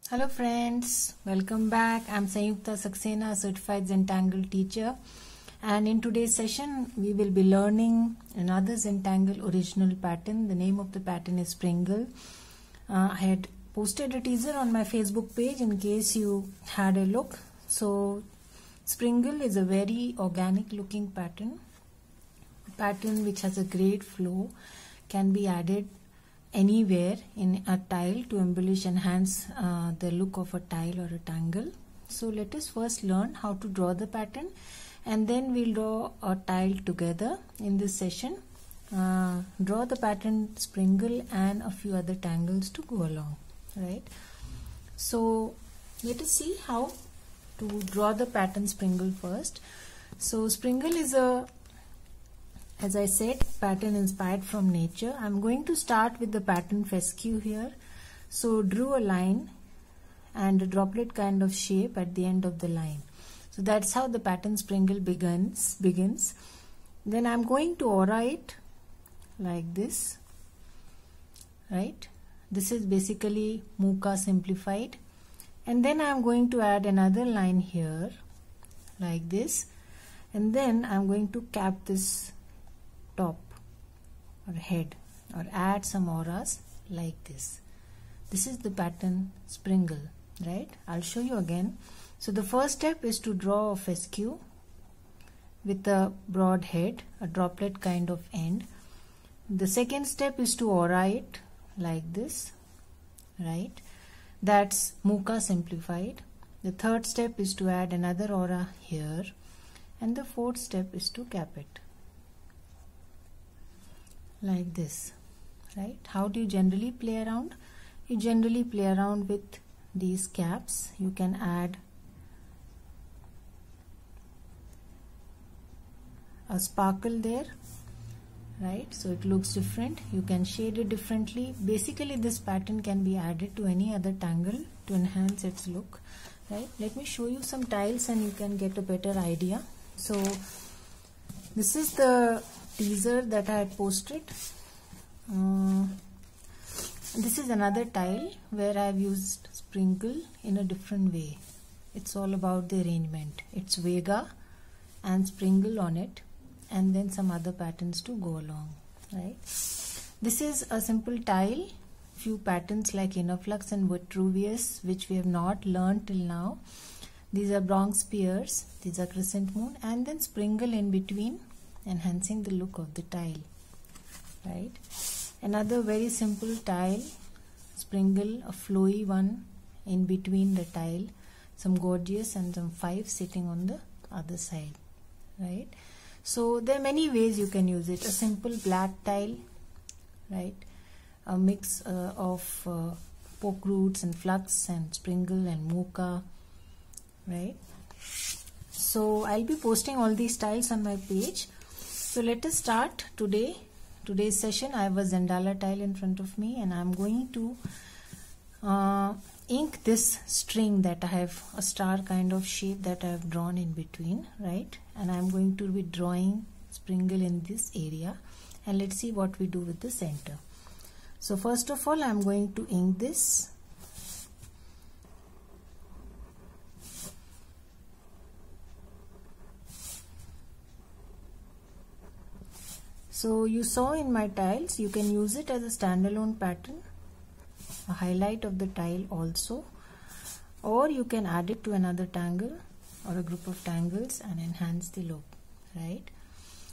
Hello friends, welcome back. I'm Sanyukta Saxena, certified Zentangle teacher, and in today's session we will be learning another Zentangle original pattern. The name of the pattern is Springkle. I had posted a teaser on my Facebook page in case you had a look. So Springkle is a very organic looking pattern, which has a great flow, can be added anywhere in a tile to enhance the look of a tile or a tangle. So let us first learn how to draw the pattern, and then we'll draw a tile together in this session. Draw the pattern Springkle and a few other tangles to go along, right? So let us see how to draw the pattern Springkle first. So Springkle is a, as I said, pattern inspired from nature. I'm going to start with the pattern fescue here. So drew a line and a droplet kind of shape at the end of the line. So that's how the pattern Springkle begins. Then I'm going to aura it like this, right? This is basically Muka simplified. And then I'm going to add another line here like this. And then I'm going to cap this top or head or add some auras like this. This is the pattern Springkle, right? I'll show you again. So the first step is to draw a fescue with a broad head, a droplet kind of end. The second step is to aura it like this, right? That's Muka simplified. The third step is to add another aura here, and the fourth step is to cap it like this, right? How do you generally play around? You generally play around with these caps. You can add a sparkle there, right? So it looks different. You can shade it differently. Basically this pattern can be added to any other tangle to enhance its look, right? Let me show you some tiles and you can get a better idea. So this is the teaser that I had posted. This is another tile where I have used Springkle in a different way. It's all about the arrangement. It's Vega and Springkle on it, and then some other patterns to go along, right? This is a simple tile, few patterns like Inner Flux and Vitruvius, which we have not learned till now. These are Bronx Spears, these are Crescent Moon, and then Springkle in between, enhancing the look of the tile, right? Another very simple tile, Springkle, a flowy one in between the tile, some gorgeous and some 5 sitting on the other side, right? So there are many ways you can use it. A simple black tile, right? A mix of poke roots and flux and Springkle and Muka, right? So I'll be posting all these tiles on my page. So let us start today's session. I have a Zendala tile in front of me, and I'm going to ink this string that I have, a star kind of shape that I have drawn in between, right? And I'm going to be drawing Springkle in this area, and let's see what we do with the center. So first of all, I'm going to ink this. So you saw in my tiles, you can use it as a standalone pattern, a highlight of the tile also, or you can add it to another tangle or a group of tangles and enhance the look, right?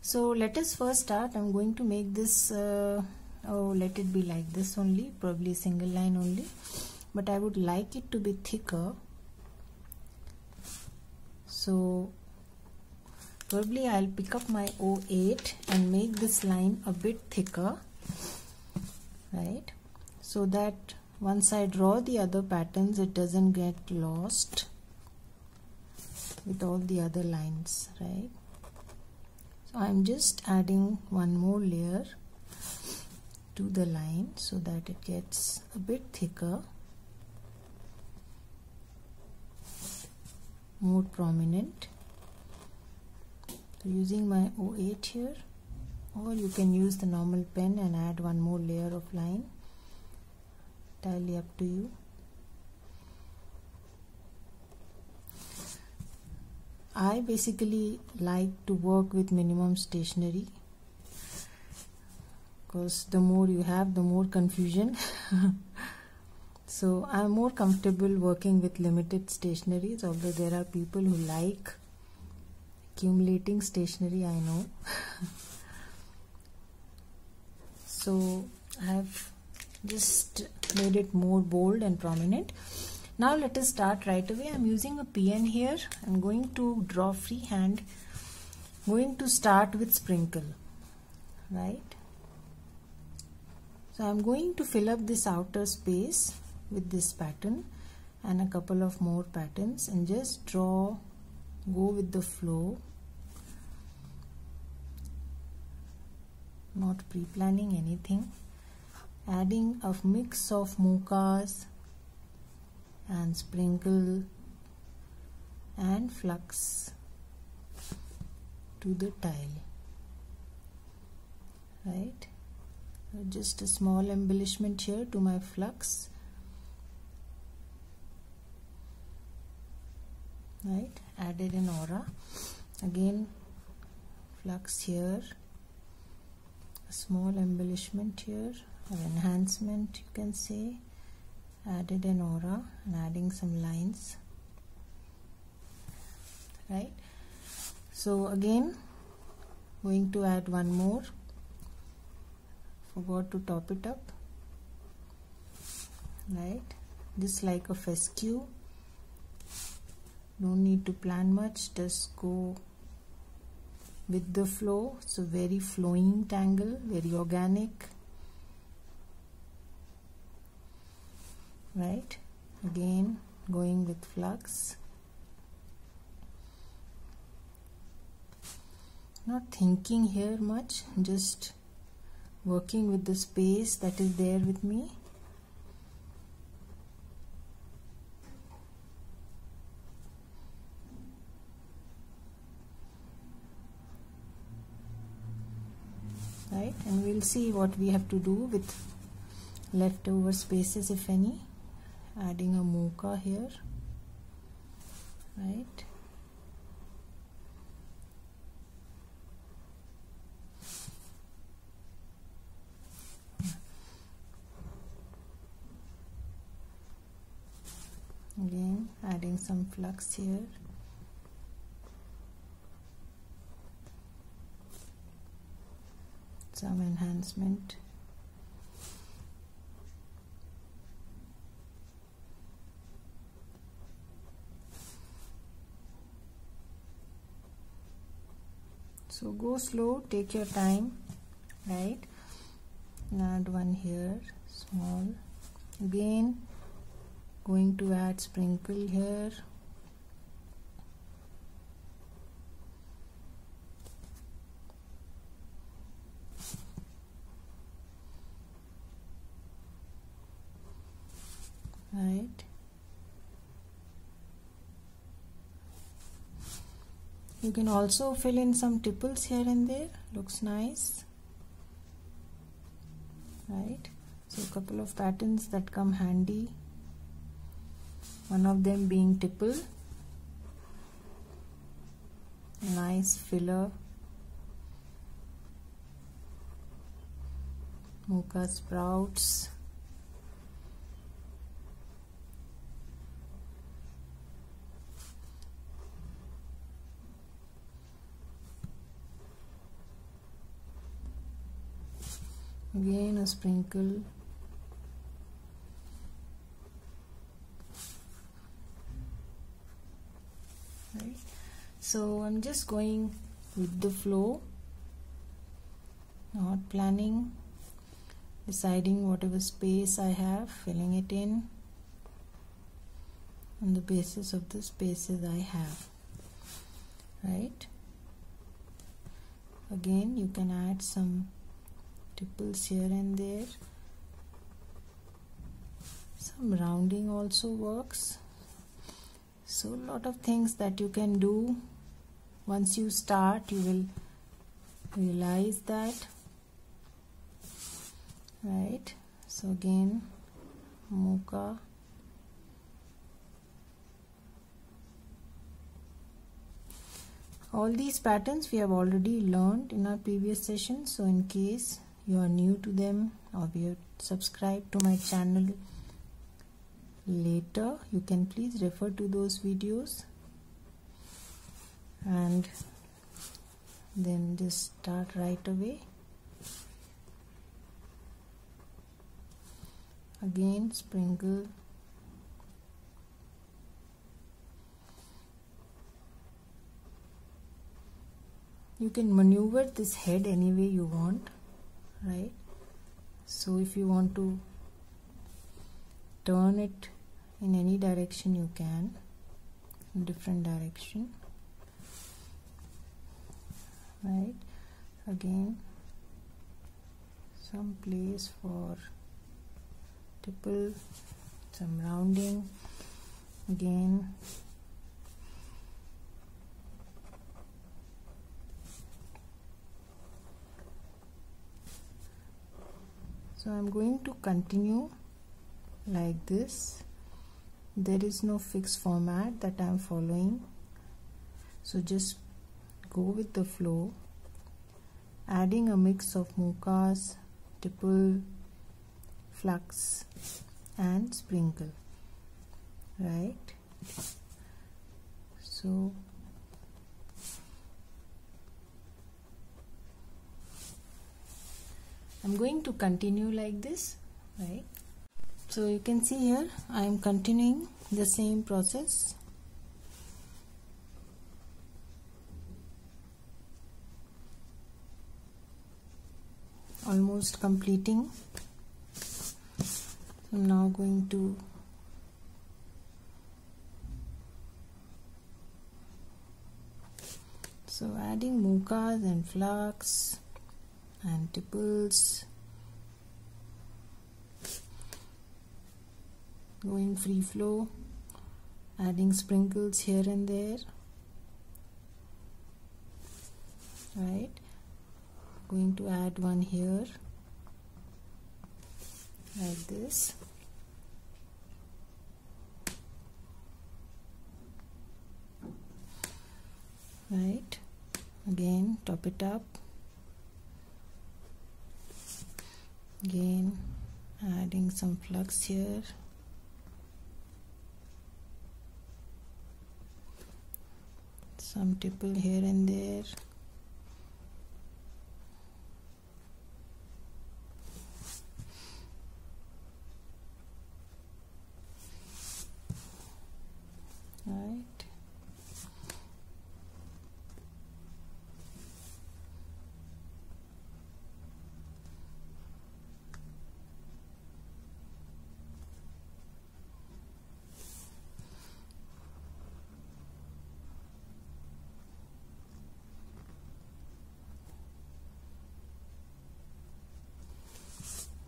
So let us first start. I'm going to make this, let it be like this only, probably single line only, but I would like it to be thicker. So probably I'll pick up my 08 and make this line a bit thicker, right? So that once I draw the other patterns, it doesn't get lost with all the other lines, right? So I'm just adding one more layer to the line so that it gets a bit thicker, more prominent. So using my 08 here, or you can use the normal pen and add one more layer of line, entirely up to you. I basically like to work with minimum stationery, because the more you have, the more confusion. So I'm more comfortable working with limited stationeries, although there are people who like accumulating stationery, I know. So I have just made it more bold and prominent. Now let us start right away. I'm using a pen here. I'm going to draw freehand. Going to start with sprinkle, right? So I'm going to fill up this outer space with this pattern and a couple of more patterns, and just draw, go with the flow, not pre-planning anything, adding a mix of mochas and sprinkle and flux to the tile, right? Just a small embellishment here to my flux, right? Added an aura, again flux here, a small embellishment here, or enhancement you can say, added an aura and adding some lines, right? So again going to add one more, forgot to top it up, right? Just like a fescue, don't need to plan much, just go with the flow. So very flowing tangle, very organic, right? Again going with flux, not thinking here much, just working with the space that is there with me. Right, and we'll see what we have to do with leftover spaces, if any. Adding a mocha here, right? Again adding some flux here, some enhancement, so go slow, take your time, right? And add one here, small. Again going to add sprinkle here, right? You can also fill in some tipples here and there, looks nice, right? So a couple of patterns that come handy, one of them being tipple, nice filler, mocha sprouts, again a sprinkle, right? So I'm just going with the flow, not planning, deciding whatever space I have, filling it in on the basis of the spaces I have, right? Again you can add some tipples here and there, some rounding also works. So a lot of things that you can do. Once you start, you will realize that, right? So again mocha, All these patterns we have already learned in our previous sessions, so in case you are new to them or you have subscribed to my channel later, you can please refer to those videos and then just start right away. Again, sprinkle. You can maneuver this head any way you want, right? So if you want to turn it in any direction, you can, in different direction, right? Again, some place for tipple, some rounding. Again, so I'm going to continue like this. There is no fixed format that I'm following, so just go with the flow, adding a mix of mukas, tipple, flux and sprinkle, right? So I'm going to continue like this, right? So you can see here I am continuing the same process. Almost completing. I'm now going to adding mukas and flux and tipples, going free flow, adding sprinkles here and there, right? Going to add one here like this, right? Again, top it up. Again, adding some flux here, some tipple here and there, right?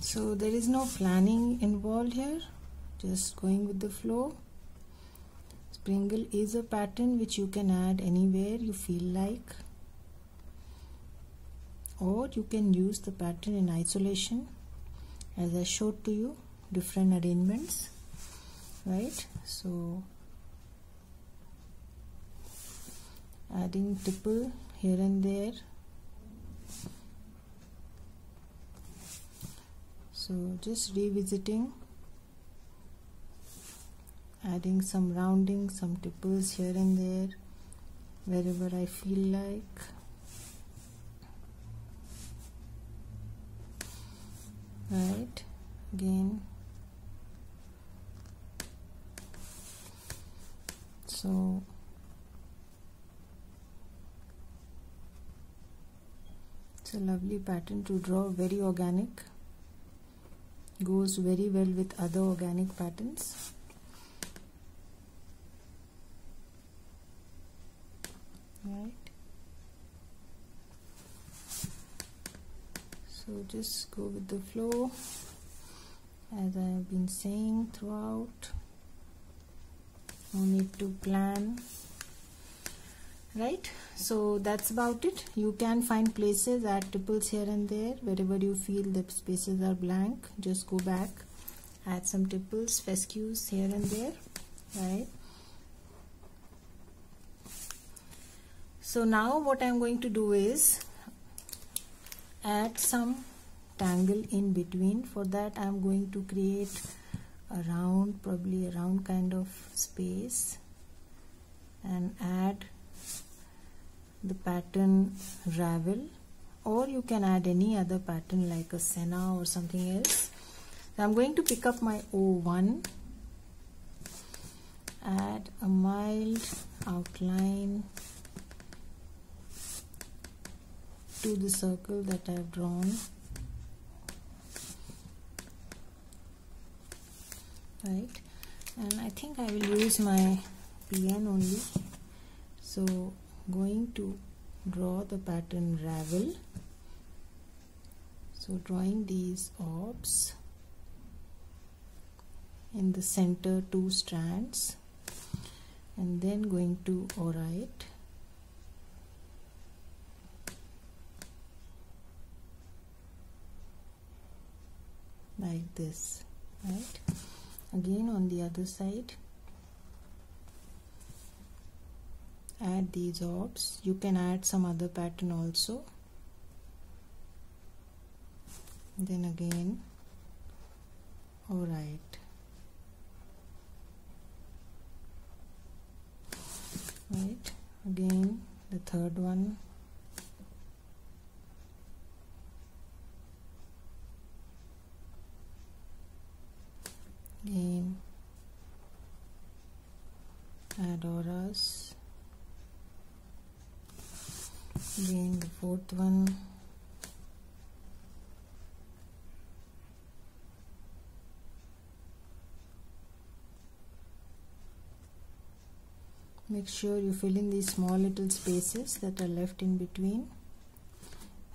So there is no planning involved here, just going with the flow. Springkle is a pattern which you can add anywhere you feel like, or you can use the pattern in isolation as I showed to you, different arrangements, right? So adding tipple here and there. So just revisiting, adding some rounding, some tipples here and there, wherever I feel like. Right, again. So it's a lovely pattern to draw, very organic. Goes very well with other organic patterns. Right. So just go with the flow, as I have been saying throughout. No need to plan. Right, so that's about it. You can find places, add tipples here and there, wherever you feel the spaces are blank, just go back, add some tipples, fescues here and there, right? So now what I am going to do is add some tangle in between. For that I am going to create a round, probably a round kind of space, and add the pattern ravel, or you can add any other pattern like a senna or something else. So I'm going to pick up my O1, add a mild outline to the circle that I have drawn, right, and I think I will use my pen only. So going to draw the pattern ravel. So drawing these orbs in the center 2 strands, and then going to orite, like this, right? Again on the other side, add these orbs. You can add some other pattern also. Then again orite, right? Again the third one, again add auras, again the fourth one, make sure you fill in these small little spaces that are left in between.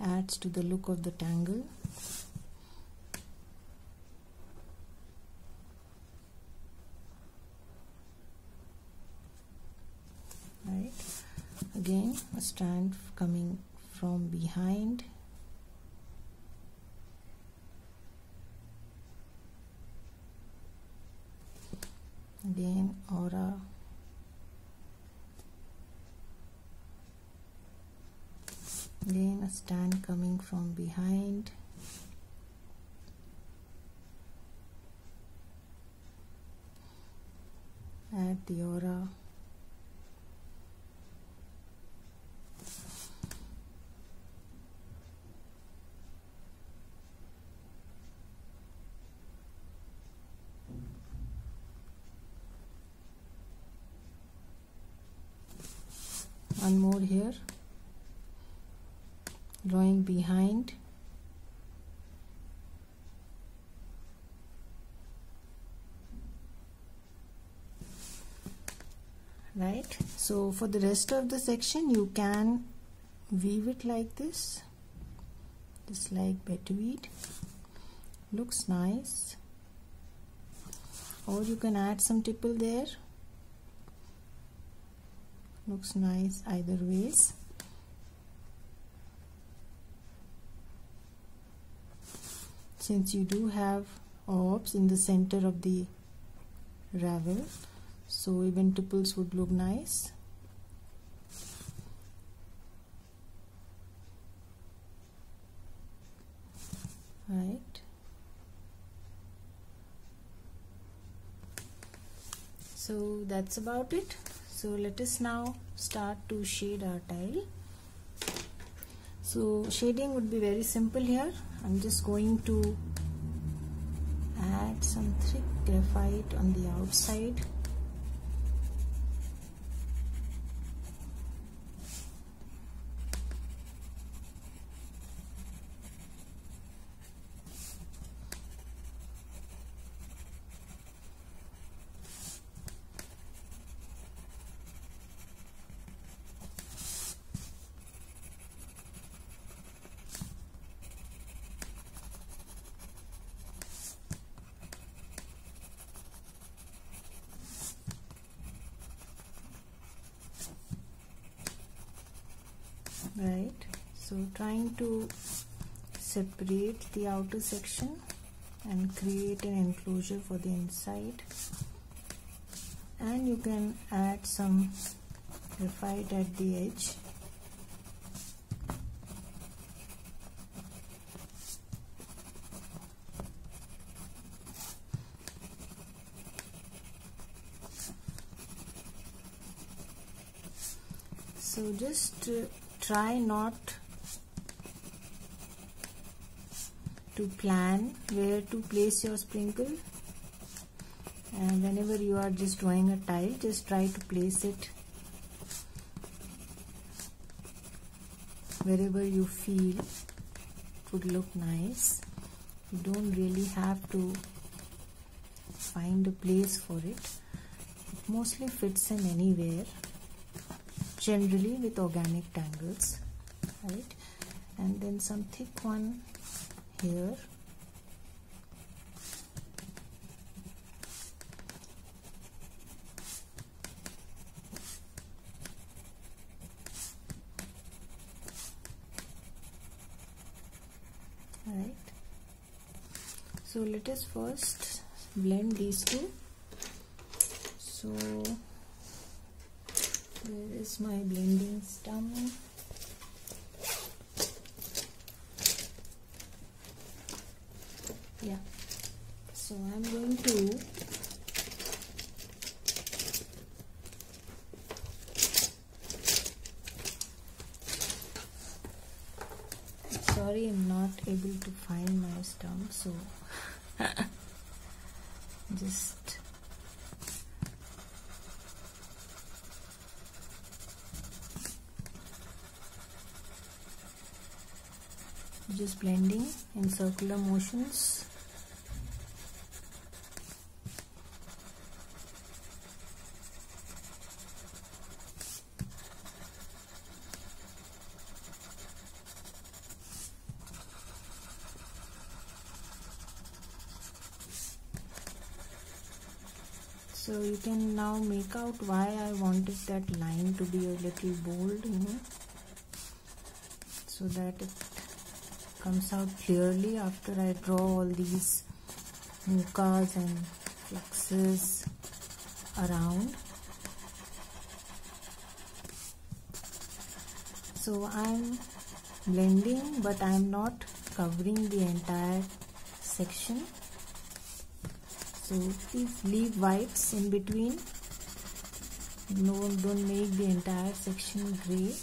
Adds to the look of the tangle. Right, again a strand coming from behind, again aura, again a strand coming from behind, add the aura, one more here, drawing behind, right? So for the rest of the section you can weave it like this, just like betweed, looks nice, or you can add some tipple there, looks nice either ways. Since you do have orbs in the center of the ravel, so even tipples would look nice. Right. So that's about it. So let us now start to shade our tile. So shading would be very simple here. I'm just going to add some thick graphite on the outside. Right, so trying to separate the outer section and create an enclosure for the inside, and you can add some graphite at the edge So just try not to plan where to place your sprinkle, and whenever you are just drawing a tile, just try to place it wherever you feel it would look nice. You don't really have to find a place for it. It mostly fits in anywhere, generally with organic tangles, right? And then some thick one here. Right. So let us first blend these two. So where is my blending stump? Yeah. So I'm going to sorry, I'm not able to find my stump, so just blending in circular motions. So you can now make out why I wanted that line to be a little bold, so that it comes out clearly after I draw all these mukas and fluxes around. So I'm blending, but I'm not covering the entire section. So please leave whites in between. No, don't make the entire section gray.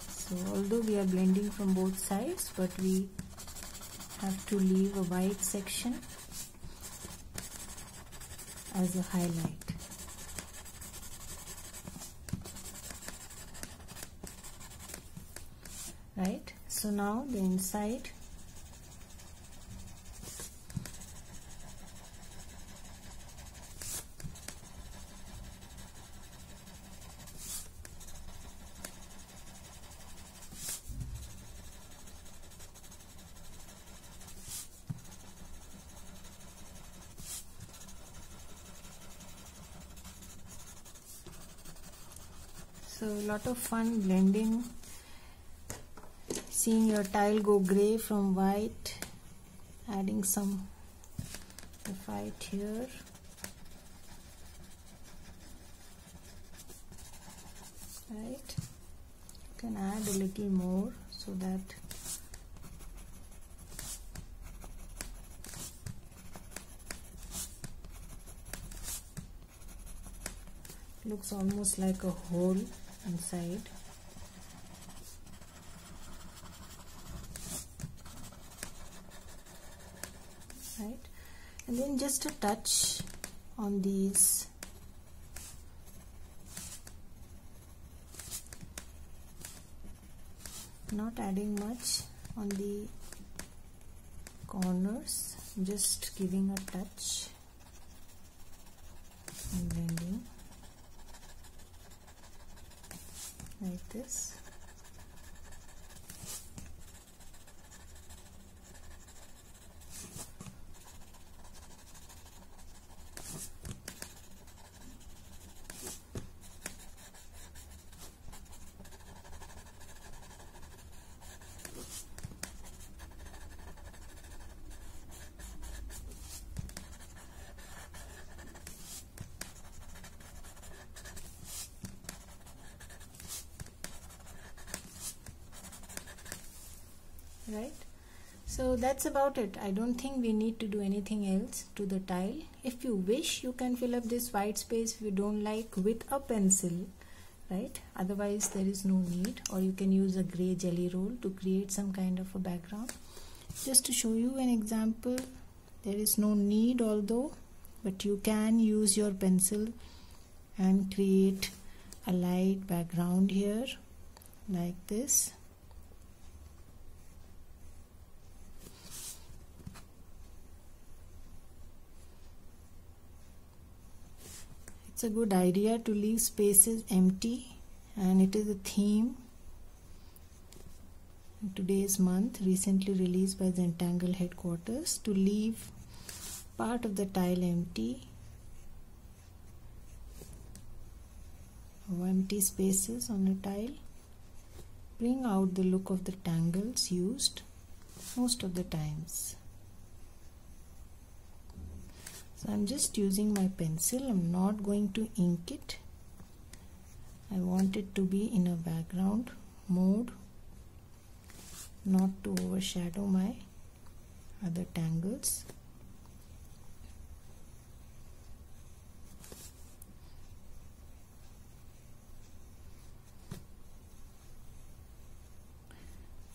So although we are blending from both sides, but we have to leave a white section as a highlight. Right? So now the inside. So a lot of fun blending, seeing your tile go grey from white, adding some graphite here. Right, you can add a little more so that looks almost like a hole inside. Right, and then just a touch on these not adding much on the corners, just giving a touch and blending like this. Right, So that's about it. I don't think we need to do anything else to the tile. If you wish, you can fill up this white space if you don't like with a pencil, right? Otherwise there is no need. Or you can use a gray jelly roll to create some kind of a background. Just to show you an example, there is no need although, but you can use your pencil and create a light background here like this. It's a good idea to leave spaces empty, and it is a theme in today's month, recently released by Zentangle headquarters, to leave part of the tile empty, or empty spaces on a tile. Bring out the look of the tangles used most of the times. So I'm just using my pencil. I'm not going to ink it. I want it to be in a background mode, not to overshadow my other tangles.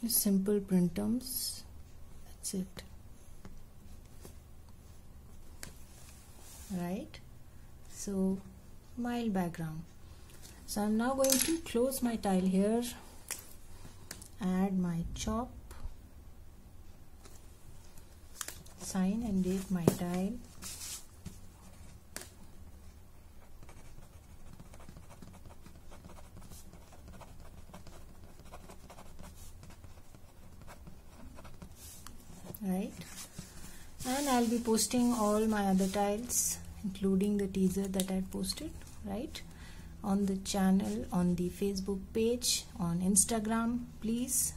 Just simple printums. That's it. Right, so mild background. So I'm now going to close my tile here, add my chop, sign and date my tile. Right, and I'll be posting all my other tiles, including the teaser that I posted, right, on the channel, on the Facebook page, on Instagram. Please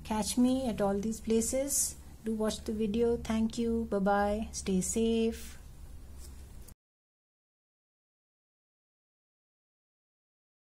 catch me at all these places. Do watch the video. Thank you. Bye bye. Stay safe.